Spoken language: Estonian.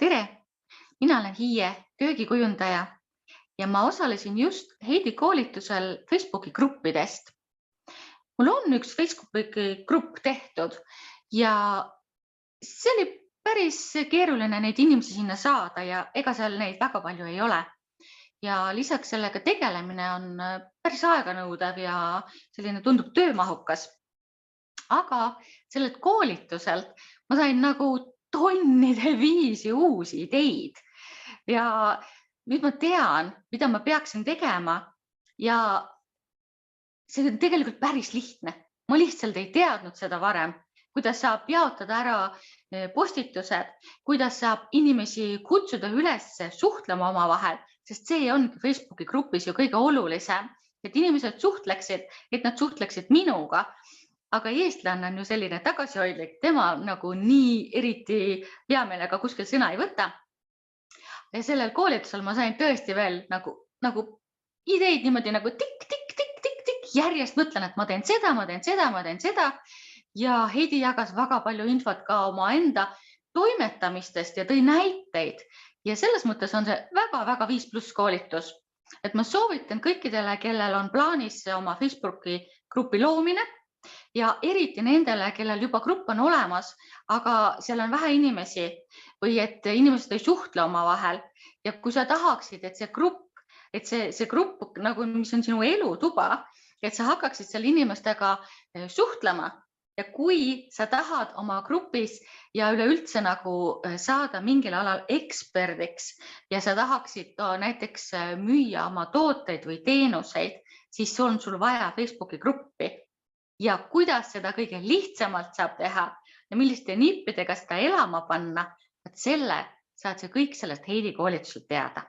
Tere! Mina olen Hiie, köögikujundaja ja ma osalesin just Heidi koolitusel Facebooki gruppidest. Mul on üks Facebooki grupp tehtud ja see oli päris keeruline neid inimesi sinna saada ja ega seal neid väga palju ei ole. Ja lisaks sellega tegelemine on päris aeganõudev ja selline tundub töömahukas. Aga sellelt koolituselt ma sain nagu tonnide viisi uusi ideid ja nüüd ma tean, mida ma peaksin tegema ja see on tegelikult päris lihtne. Ma lihtsalt ei teadnud seda varem, kuidas saab jaotada ära postitused, kuidas saab inimesi kutsuda üles suhtlema omavahel, sest see ongi Facebooki grupis ju kõige olulisem, et inimesed suhtleksid, et nad suhtleksid minuga. Aga eestlane on ju selline tagasihoidlik, tema nagu nii eriti hea meelega kuskil sõna ei võta. Ja sellel koolitusel ma sain tõesti veel nagu ideid niimoodi nagu tikk, järjest mõtlen, et ma teen seda. Ja Heidi jagas väga palju infot ka oma enda toimetamistest ja tõi näiteid. Ja selles mõttes on see väga 5+ koolitus. Et ma soovitan kõikidele, kellel on plaanis oma Facebooki grupi loomine ja eriti nendele, kellel juba grupp on olemas, aga seal on vähe inimesi või et inimesed ei suhtle omavahel. Ja kui sa tahaksid, et see grupp, nagu mis on sinu elutuba, et sa hakkaksid seal inimestega suhtlema ja kui sa tahad oma grupis ja üleüldse nagu saada mingil alal eksperdiks ja sa tahaksid ka näiteks müüa oma tooteid või teenuseid, siis on sul vaja Facebooki gruppi. Ja kuidas seda kõige lihtsamalt saab teha ja milliste nippidega seda elama panna, et selle saad sa kõik sellest Heidi koolituselt teada.